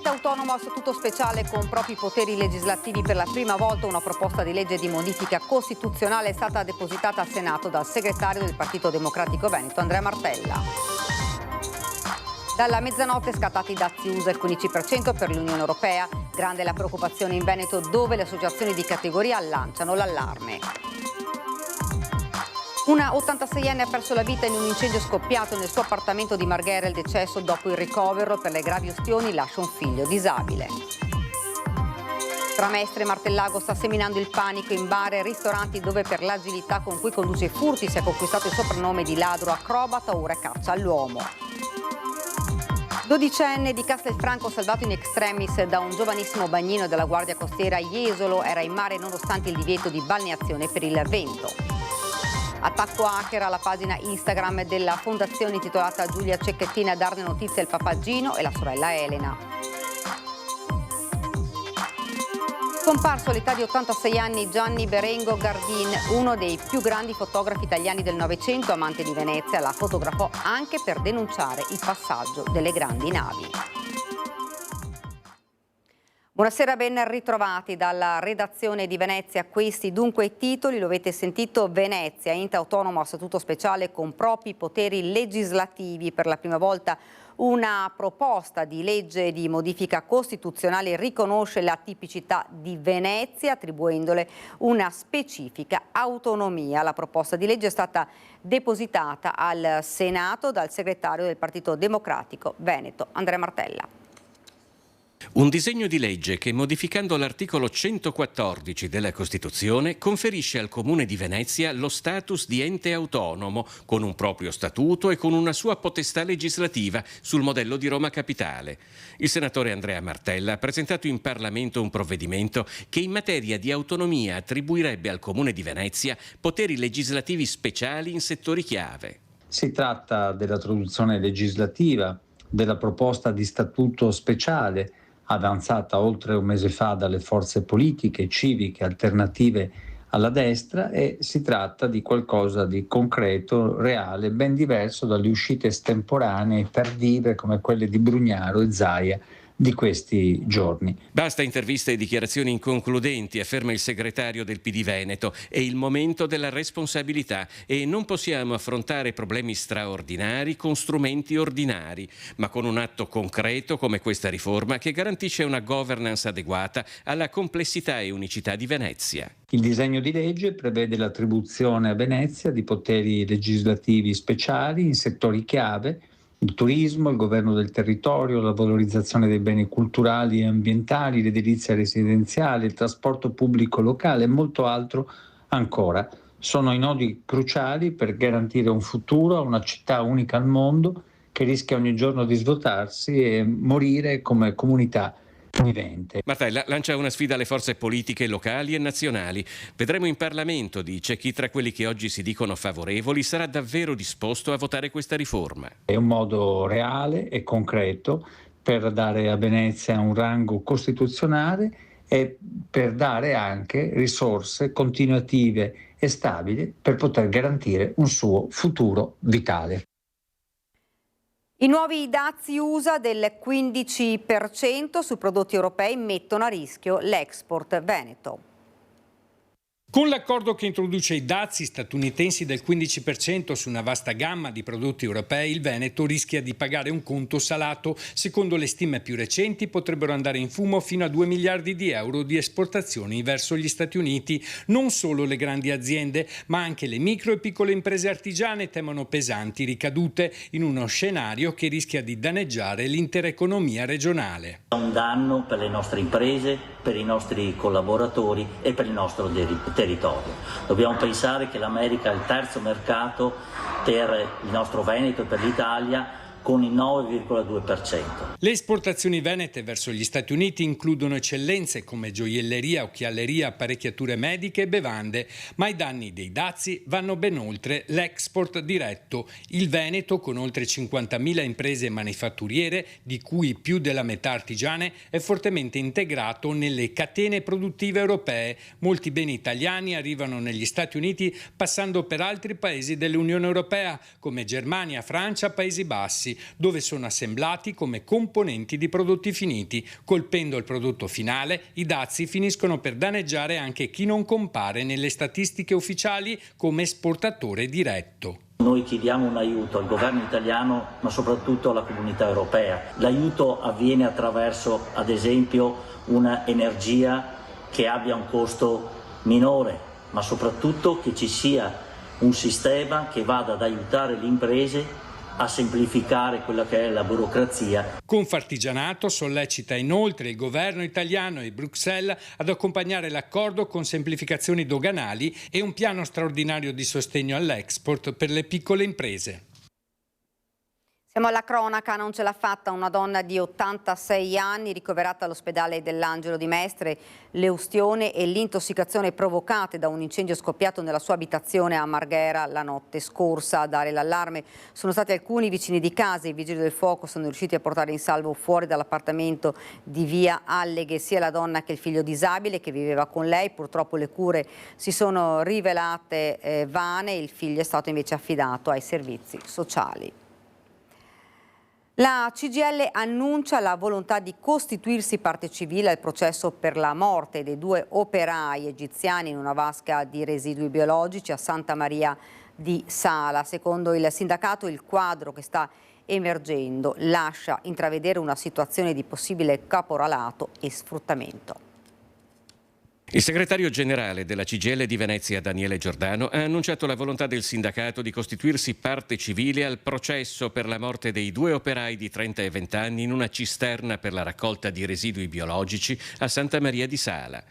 Ente autonomo a statuto speciale con propri poteri legislativi. Per la prima volta una proposta di legge di modifica costituzionale è stata depositata al Senato dal segretario del Partito Democratico Veneto, Andrea Martella. Dalla mezzanotte scattati i dazi USA il 15% per l'Unione Europea. Grande la preoccupazione in Veneto, dove le associazioni di categoria lanciano l'allarme. Una 86enne ha perso la vita in un incendio scoppiato nel suo appartamento di Marghera. Il decesso dopo il ricovero per le gravi ustioni lascia un figlio disabile. Tra Mestre e Martellago sta seminando il panico in bar e ristoranti, dove per l'agilità con cui conduce i furti si è conquistato il soprannome di ladro acrobata, ora caccia all'uomo. 12enne di Castelfranco salvato in extremis da un giovanissimo bagnino della Guardia Costiera a Jesolo, era in mare nonostante il divieto di balneazione per il vento. Attacco hacker alla pagina Instagram della fondazione intitolata Giulia Cecchettina a darne notizie il papà Gino e la sorella Elena. Scomparso all'età di 86 anni Gianni Berengo Gardin, uno dei più grandi fotografi italiani del Novecento, amante di Venezia, la fotografò anche per denunciare il passaggio delle grandi navi. Buonasera, ben ritrovati dalla redazione di Venezia. Questi dunque i titoli, lo avete sentito: Venezia, ente autonomo a statuto speciale con propri poteri legislativi. Per la prima volta una proposta di legge di modifica costituzionale riconosce la tipicità di Venezia, attribuendole una specifica autonomia. La proposta di legge è stata depositata al Senato dal segretario del Partito Democratico Veneto, Andrea Martella. Un disegno di legge che, modificando l'articolo 114 della Costituzione, conferisce al Comune di Venezia lo status di ente autonomo, con un proprio statuto e con una sua potestà legislativa, sul modello di Roma Capitale. Il senatore Andrea Martella ha presentato in Parlamento un provvedimento che in materia di autonomia attribuirebbe al Comune di Venezia poteri legislativi speciali in settori chiave. Si tratta della traduzione legislativa della proposta di statuto speciale avanzata oltre un mese fa dalle forze politiche, civiche, alternative alla destra, e si tratta di qualcosa di concreto, reale, ben diverso dalle uscite estemporanee, tardive come quelle di Brugnaro e Zaia di questi giorni. Basta interviste e dichiarazioni inconcludenti, afferma il segretario del PD Veneto. È il momento della responsabilità e non possiamo affrontare problemi straordinari con strumenti ordinari, ma con un atto concreto come questa riforma che garantisce una governance adeguata alla complessità e unicità di Venezia. Il disegno di legge prevede l'attribuzione a Venezia di poteri legislativi speciali in settori chiave: il turismo, il governo del territorio, la valorizzazione dei beni culturali e ambientali, l'edilizia residenziale, il trasporto pubblico locale e molto altro ancora. Sono i nodi cruciali per garantire un futuro a una città unica al mondo che rischia ogni giorno di svuotarsi e morire come comunità vivente. Martella lancia una sfida alle forze politiche locali e nazionali. Vedremo in Parlamento, dice, chi tra quelli che oggi si dicono favorevoli sarà davvero disposto a votare questa riforma. È un modo reale e concreto per dare a Venezia un rango costituzionale e per dare anche risorse continuative e stabili per poter garantire un suo futuro vitale. I nuovi dazi USA del 15% sui prodotti europei mettono a rischio l'export veneto. Con l'accordo che introduce i dazi statunitensi del 15% su una vasta gamma di prodotti europei, il Veneto rischia di pagare un conto salato. Secondo le stime più recenti potrebbero andare in fumo fino a 2 miliardi di euro di esportazioni verso gli Stati Uniti. Non solo le grandi aziende, ma anche le micro e piccole imprese artigiane temono pesanti ricadute in uno scenario che rischia di danneggiare l'intera economia regionale. È un danno per le nostre imprese, per i nostri collaboratori e per il nostro territorio. Dobbiamo pensare che l'America è il terzo mercato per il nostro Veneto e per l'Italia, con il 9,2%. Le esportazioni venete verso gli Stati Uniti includono eccellenze come gioielleria, occhialeria, apparecchiature mediche e bevande, ma i danni dei dazi vanno ben oltre l'export diretto. Il Veneto, con oltre 50.000 imprese manifatturiere, di cui più della metà artigiane, è fortemente integrato nelle catene produttive europee. Molti beni italiani arrivano negli Stati Uniti passando per altri paesi dell'Unione Europea, come Germania, Francia, Paesi Bassi. processi dove sono assemblati come componenti di prodotti finiti. Colpendo il prodotto finale, i dazi finiscono per danneggiare anche chi non compare nelle statistiche ufficiali come esportatore diretto. Noi chiediamo un aiuto al governo italiano, ma soprattutto alla comunità europea. L'aiuto avviene attraverso, ad esempio, una energia che abbia un costo minore, ma soprattutto che ci sia un sistema che vada ad aiutare le imprese a semplificare quella che è la burocrazia. Confartigianato sollecita inoltre il governo italiano e Bruxelles ad accompagnare l'accordo con semplificazioni doganali e un piano straordinario di sostegno all'export per le piccole imprese. Siamo alla cronaca, non ce l'ha fatta una donna di 86 anni ricoverata all'ospedale dell'Angelo di Mestre. Le ustione e l'intossicazione provocate da un incendio scoppiato nella sua abitazione a Marghera la notte scorsa. A dare l'allarme sono stati alcuni vicini di casa. I vigili del fuoco sono riusciti a portare in salvo fuori dall'appartamento di via Alleghe sia la donna che il figlio disabile che viveva con lei. Purtroppo le cure si sono rivelate vane. Il figlio è stato invece affidato ai servizi sociali. La CGIL annuncia la volontà di costituirsi parte civile al processo per la morte dei 2 operai egiziani in una vasca di residui biologici a Santa Maria di Sala. Secondo il sindacato, il quadro che sta emergendo lascia intravedere una situazione di possibile caporalato e sfruttamento. Il segretario generale della CGIL di Venezia, Daniele Giordano, ha annunciato la volontà del sindacato di costituirsi parte civile al processo per la morte dei 2 operai di 30 e 20 anni in una cisterna per la raccolta di residui biologici a Santa Maria di Sala.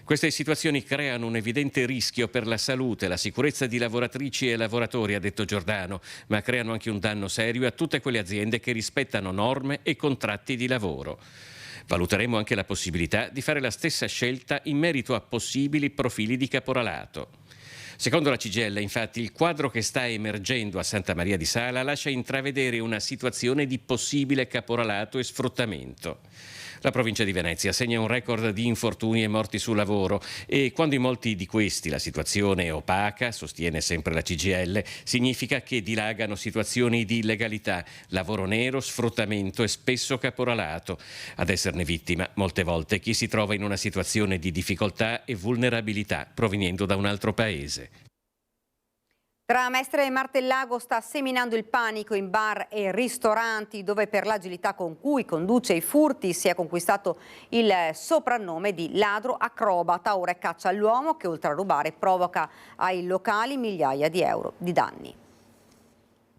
Queste situazioni creano un evidente rischio per la salute e la sicurezza di lavoratrici e lavoratori, ha detto Giordano, ma creano anche un danno serio a tutte quelle aziende che rispettano norme e contratti di lavoro. Valuteremo anche la possibilità di fare la stessa scelta in merito a possibili profili di caporalato. Secondo la CGIL, infatti, il quadro che sta emergendo a Santa Maria di Sala lascia intravedere una situazione di possibile caporalato e sfruttamento. La provincia di Venezia segna un record di infortuni e morti sul lavoro e quando in molti di questi la situazione è opaca, sostiene sempre la CGIL, significa che dilagano situazioni di illegalità, lavoro nero, sfruttamento e spesso caporalato. Ad esserne vittima molte volte chi si trova in una situazione di difficoltà e vulnerabilità proveniendo da un altro paese. Tra Mestre e Martellago sta seminando il panico in bar e ristoranti dove per l'agilità con cui conduce i furti si è conquistato il soprannome di ladro acrobata. Ora è caccia all'uomo che oltre a rubare provoca ai locali migliaia di euro di danni.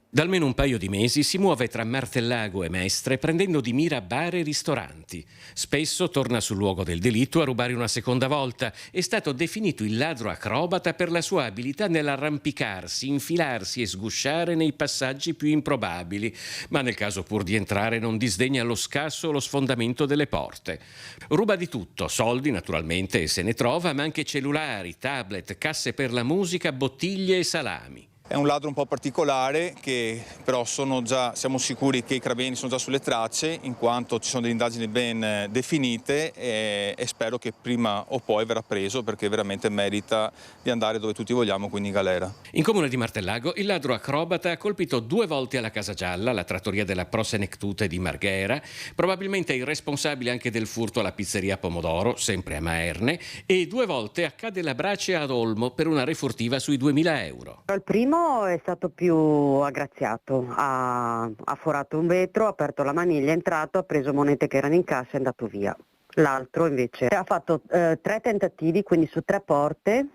Da almeno un paio di mesi si muove tra Martellago e Mestre prendendo di mira bar e ristoranti. Spesso torna sul luogo del delitto a rubare una seconda volta. È stato definito il ladro acrobata per la sua abilità nell'arrampicarsi, infilarsi e sgusciare nei passaggi più improbabili, ma nel caso pur di entrare non disdegna lo scasso o lo sfondamento delle porte. Ruba di tutto, soldi naturalmente e se ne trova, ma anche cellulari, tablet, casse per la musica, bottiglie e salami. È un ladro un po' particolare che però siamo sicuri che i carabinieri sono già sulle tracce in quanto ci sono delle indagini ben definite e spero che prima o poi verrà preso perché veramente merita di andare dove tutti vogliamo, quindi in galera. In comune di Martellago il ladro acrobata ha colpito 2 volte alla Casa Gialla, la trattoria della Prosenectute di Marghera, probabilmente è il responsabile anche del furto alla pizzeria Pomodoro, sempre a Maerne, e 2 volte a Ca' della Brace ad Olmo per una refurtiva sui 2.000 euro. Il primo è stato più aggraziato, ha forato un vetro, ha aperto la maniglia, è entrato, ha preso monete che erano in cassa e è andato via. L'altro invece ha fatto 3 tentativi, quindi su 3 porte,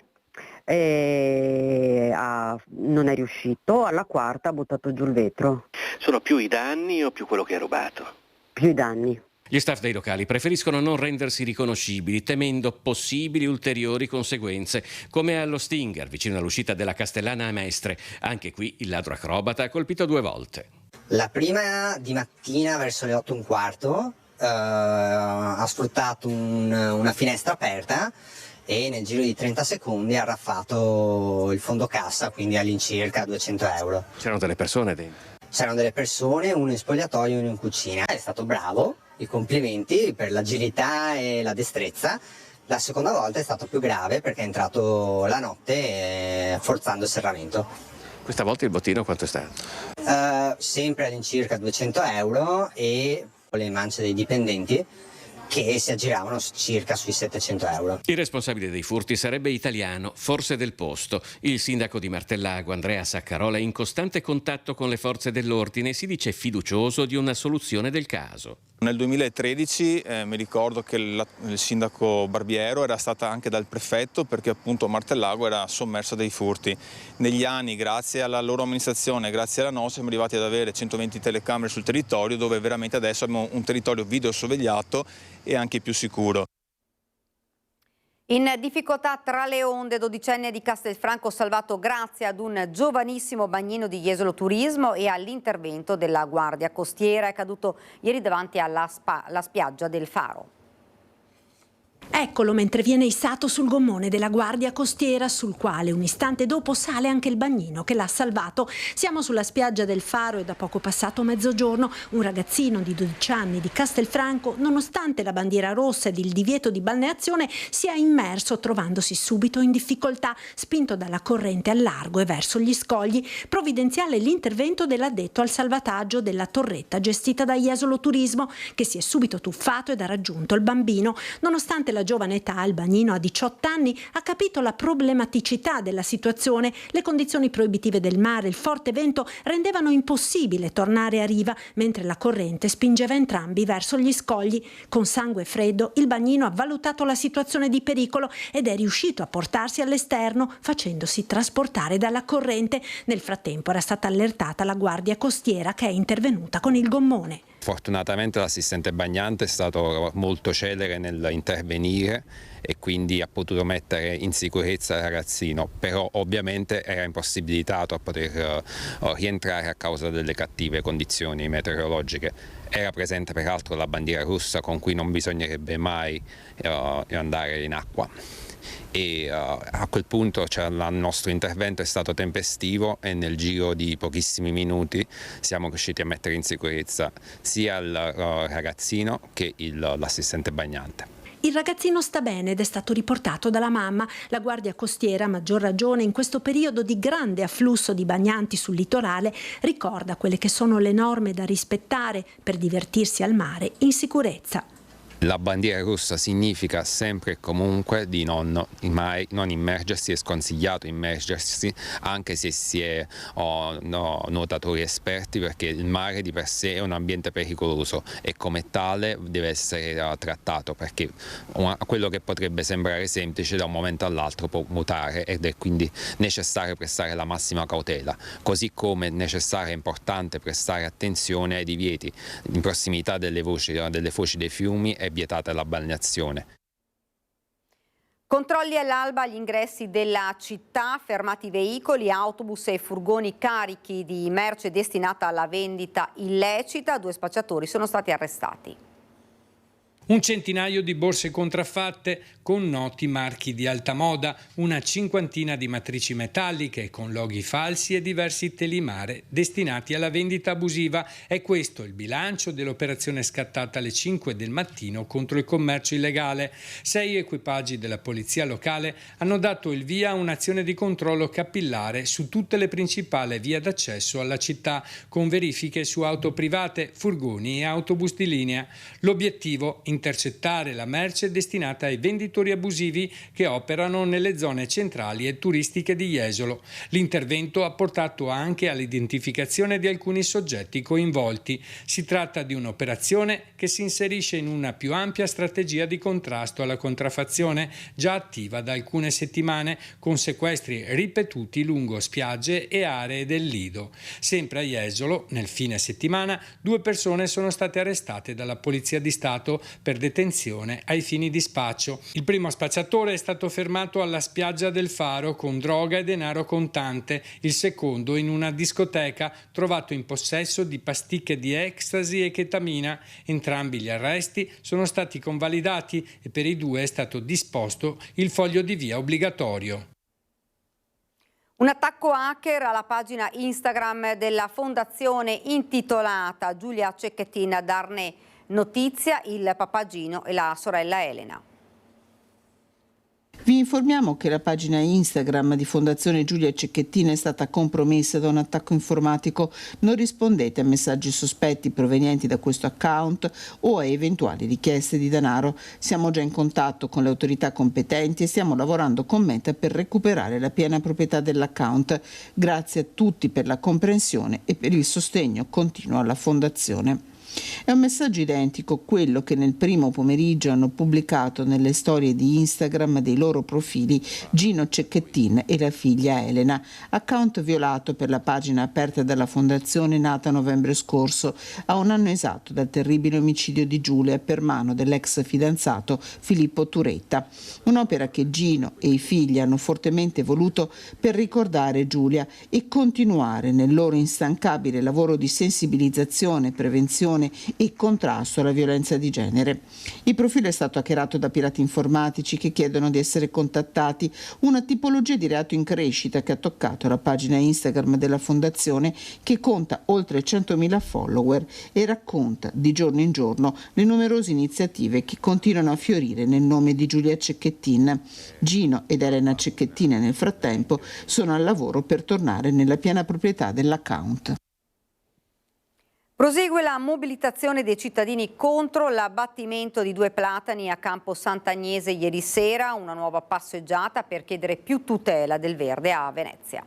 e non è riuscito, alla quarta ha buttato giù il vetro. Sono più i danni o più quello che ha rubato? Più i danni. Gli staff dei locali preferiscono non rendersi riconoscibili, temendo possibili ulteriori conseguenze, come allo Stinger, vicino all'uscita della Castellana a Mestre. Anche qui il ladro acrobata ha colpito 2 volte. La prima di mattina verso le 8:15 ha sfruttato una finestra aperta e nel giro di 30 secondi ha raffato il fondo cassa, quindi all'incirca 200 euro. C'erano delle persone dentro? C'erano delle persone, uno in spogliatoio e uno in cucina. È stato bravo, i complimenti per l'agilità e la destrezza. La seconda volta è stato più grave perché è entrato la notte forzando il serramento. Questa volta il bottino quanto è stato? Sempre all'incirca 200 euro e le mance dei dipendenti che si aggiravano circa sui 700 euro. Il responsabile dei furti sarebbe italiano, forse del posto. Il sindaco di Martellago, Andrea Saccarola, è in costante contatto con le forze dell'ordine e si dice fiducioso di una soluzione del caso. Nel 2013 mi ricordo che il sindaco Barbiero era stata anche dal prefetto perché appunto Martellago era sommersa dai furti. Negli anni, grazie alla loro amministrazione, grazie alla nostra, siamo arrivati ad avere 120 telecamere sul territorio, dove veramente adesso abbiamo un territorio videosorvegliato e anche più sicuro. In difficoltà tra le onde, 12enne di Castelfranco salvato grazie ad un giovanissimo bagnino di Jesolo Turismo e all'intervento della Guardia Costiera. È caduto ieri davanti alla spiaggia del Faro. Eccolo mentre viene issato sul gommone della Guardia Costiera, sul quale un istante dopo sale anche il bagnino che l'ha salvato. Siamo sulla spiaggia del Faro e da poco passato mezzogiorno un ragazzino di 12 anni di Castelfranco, nonostante la bandiera rossa ed il divieto di balneazione, si è immerso trovandosi subito in difficoltà, spinto dalla corrente al largo e verso gli scogli. Provvidenziale l'intervento dell'addetto al salvataggio della torretta gestita da Jesolo Turismo, che si è subito tuffato ed ha raggiunto il bambino. Nonostante la giovane età, il bagnino a 18 anni ha capito la problematicità della situazione. Le condizioni proibitive del mare, il forte vento rendevano impossibile tornare a riva, mentre la corrente spingeva entrambi verso gli scogli. Con sangue freddo il bagnino ha valutato la situazione di pericolo ed è riuscito a portarsi all'esterno, facendosi trasportare dalla corrente. Nel frattempo era stata allertata la Guardia Costiera, che è intervenuta con il gommone. Fortunatamente l'assistente bagnante è stato molto celere nell'intervenire e quindi ha potuto mettere in sicurezza il ragazzino, però ovviamente era impossibilitato a poter rientrare a causa delle cattive condizioni meteorologiche. Era presente peraltro la bandiera rossa con cui non bisognerebbe mai andare in acqua. E a quel punto il nostro intervento è stato tempestivo e nel giro di pochissimi minuti siamo riusciti a mettere in sicurezza sia il ragazzino che l'assistente bagnante. Il ragazzino sta bene ed è stato riportato dalla mamma. La Guardia Costiera, a maggior ragione in questo periodo di grande afflusso di bagnanti sul litorale, ricorda quelle che sono le norme da rispettare per divertirsi al mare in sicurezza. La bandiera rossa significa sempre e comunque di non immergersi, è sconsigliato immergersi anche se si è nuotatori esperti, perché il mare di per sé è un ambiente pericoloso e come tale deve essere trattato, perché quello che potrebbe sembrare semplice da un momento all'altro può mutare ed è quindi necessario prestare la massima cautela, così come è necessario e importante prestare attenzione ai divieti in prossimità delle foci dei fiumi. È vietata la balneazione. Controlli all'alba agli ingressi della città, fermati veicoli, autobus e furgoni carichi di merce destinata alla vendita illecita. 2 spacciatori sono stati arrestati. Un centinaio di borse contraffatte con noti marchi di alta moda, una cinquantina di matrici metalliche con loghi falsi e diversi telimare destinati alla vendita abusiva. È questo il bilancio dell'operazione scattata alle 5 del mattino contro il commercio illegale. 6 equipaggi della polizia locale hanno dato il via a un'azione di controllo capillare su tutte le principali vie d'accesso alla città, con verifiche su auto private, furgoni e autobus di linea. L'obiettivo: intercettare la merce destinata ai venditori abusivi che operano nelle zone centrali e turistiche di Jesolo. L'intervento ha portato anche all'identificazione di alcuni soggetti coinvolti. Si tratta di un'operazione che si inserisce in una più ampia strategia di contrasto alla contraffazione, già attiva da alcune settimane, con sequestri ripetuti lungo spiagge e aree del Lido. Sempre a Jesolo, nel fine settimana, 2 persone sono state arrestate dalla Polizia di Stato per detenzione ai fini di spaccio. Il primo spacciatore è stato fermato alla spiaggia del Faro con droga e denaro contante, il secondo in una discoteca trovato in possesso di pasticche di ecstasy e chetamina. Entrambi gli arresti sono stati convalidati e per i 2 è stato disposto il foglio di via obbligatorio. Un attacco hacker alla pagina Instagram della fondazione intitolata Giulia Cecchettin Darnè. Notizia il papà Gino e la sorella Elena. Vi informiamo che la pagina Instagram di Fondazione Giulia Cecchettin è stata compromessa da un attacco informatico. Non rispondete a messaggi sospetti provenienti da questo account o a eventuali richieste di denaro. Siamo già in contatto con le autorità competenti e stiamo lavorando con Meta per recuperare la piena proprietà dell'account. Grazie a tutti per la comprensione e per il sostegno continuo alla Fondazione. È un messaggio identico quello che nel primo pomeriggio hanno pubblicato nelle storie di Instagram dei loro profili Gino Cecchettin e la figlia Elena, account violato per la pagina aperta dalla fondazione nata a novembre scorso, a un anno esatto dal terribile omicidio di Giulia per mano dell'ex fidanzato Filippo Turetta. Un'opera che Gino e i figli hanno fortemente voluto per ricordare Giulia e continuare nel loro instancabile lavoro di sensibilizzazione, prevenzione e contrasto alla violenza di genere. Il profilo è stato hackerato da pirati informatici che chiedono di essere contattati, una tipologia di reato in crescita che ha toccato la pagina Instagram della Fondazione, che conta oltre 100.000 follower e racconta di giorno in giorno le numerose iniziative che continuano a fiorire nel nome di Giulia Cecchettin. Gino ed Elena Cecchettin nel frattempo sono al lavoro per tornare nella piena proprietà dell'account. Prosegue la mobilitazione dei cittadini contro l'abbattimento di 2 platani a Campo Sant'Agnese ieri sera, una nuova passeggiata per chiedere più tutela del verde a Venezia.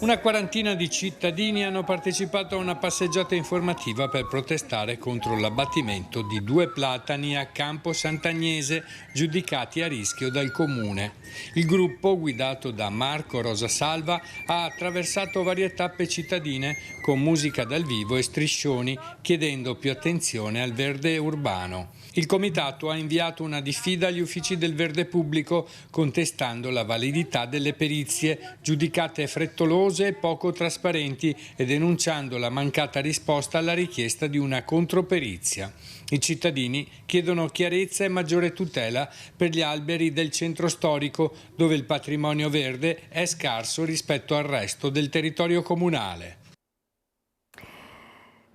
Una quarantina di cittadini hanno partecipato a una passeggiata informativa per protestare contro l'abbattimento di 2 platani a Campo Sant'Agnese giudicati a rischio dal comune. Il gruppo, guidato da Marco Rosasalva, ha attraversato varie tappe cittadine con musica dal vivo e striscioni, chiedendo più attenzione al verde urbano. Il comitato ha inviato una diffida agli uffici del verde pubblico contestando la validità delle perizie, giudicate frettolose e poco trasparenti, e denunciando la mancata risposta alla richiesta di una controperizia. I cittadini chiedono chiarezza e maggiore tutela per gli alberi del centro storico, dove il patrimonio verde è scarso rispetto al resto del territorio comunale.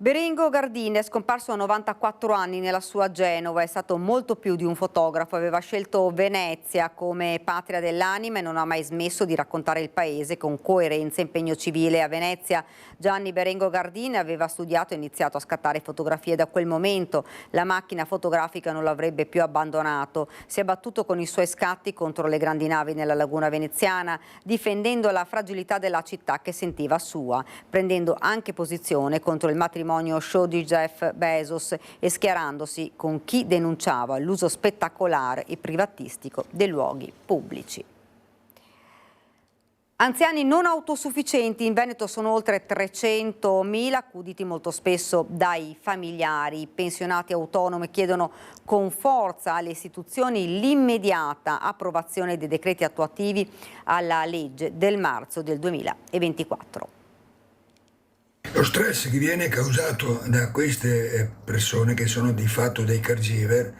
Berengo Gardini è scomparso a 94 anni nella sua Genova, è stato molto più di un fotografo, aveva scelto Venezia come patria dell'anima e non ha mai smesso di raccontare il paese con coerenza e impegno civile. A Venezia Gianni Berengo Gardini aveva studiato e iniziato a scattare fotografie da quel momento, la macchina fotografica non l'avrebbe più abbandonato, si è battuto con i suoi scatti contro le grandi navi nella laguna veneziana, difendendo la fragilità della città che sentiva sua, prendendo anche posizione contro il matrimonio show di Jeff Bezos e schierandosi con chi denunciava l'uso spettacolare e privatistico dei luoghi pubblici. Anziani non autosufficienti in Veneto sono oltre 300.000, accuditi molto spesso dai familiari. I pensionati autonomi chiedono con forza alle istituzioni l'immediata approvazione dei decreti attuativi alla legge del marzo del 2024. Lo stress che viene causato da queste persone che sono di fatto dei caregiver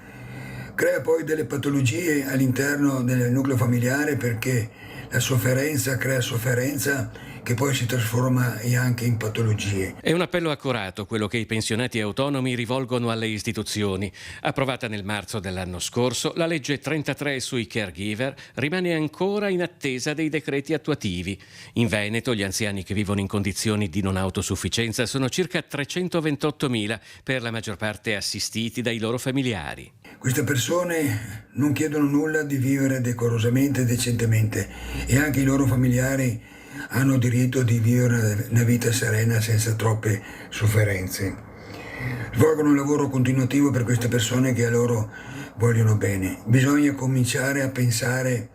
crea poi delle patologie all'interno del nucleo familiare, perché la sofferenza crea sofferenza che poi si trasforma anche in patologie. È un appello accorato quello che i pensionati autonomi rivolgono alle istituzioni. Approvata nel marzo dell'anno scorso, la legge 33 sui caregiver rimane ancora in attesa dei decreti attuativi. In Veneto gli anziani che vivono in condizioni di non autosufficienza sono circa 328.000, per la maggior parte assistiti dai loro familiari. Queste persone non chiedono nulla di vivere decorosamente e decentemente, e anche i loro familiari hanno diritto di vivere una vita serena senza troppe sofferenze. Svolgono un lavoro continuativo per queste persone che a loro vogliono bene. Bisogna cominciare a pensare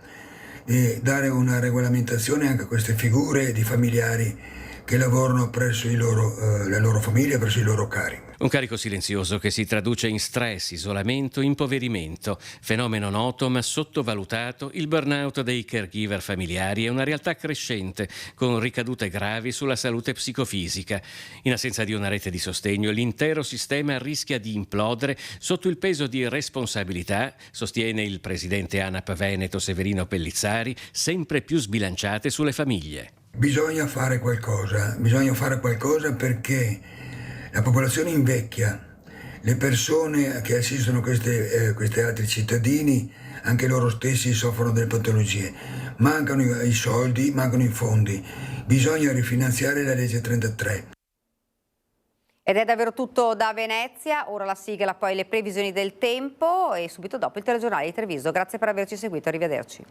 di dare una regolamentazione anche a queste figure di familiari che lavorano presso la loro famiglia, presso i loro cari. Un carico silenzioso che si traduce in stress, isolamento, impoverimento. Fenomeno noto ma sottovalutato, il burnout dei caregiver familiari è una realtà crescente con ricadute gravi sulla salute psicofisica. In assenza di una rete di sostegno, l'intero sistema rischia di implodere sotto il peso di responsabilità, sostiene il presidente ANAP Veneto Severino Pellizzari, sempre più sbilanciate sulle famiglie. Bisogna fare qualcosa perché la popolazione invecchia, Le persone che assistono questi altri cittadini, anche loro stessi soffrono delle patologie. Mancano i soldi, mancano i fondi. Bisogna rifinanziare la legge 33. Ed è davvero tutto da Venezia, ora la sigla, poi le previsioni del tempo e subito dopo il telegiornale di Treviso. Grazie per averci seguito, arrivederci.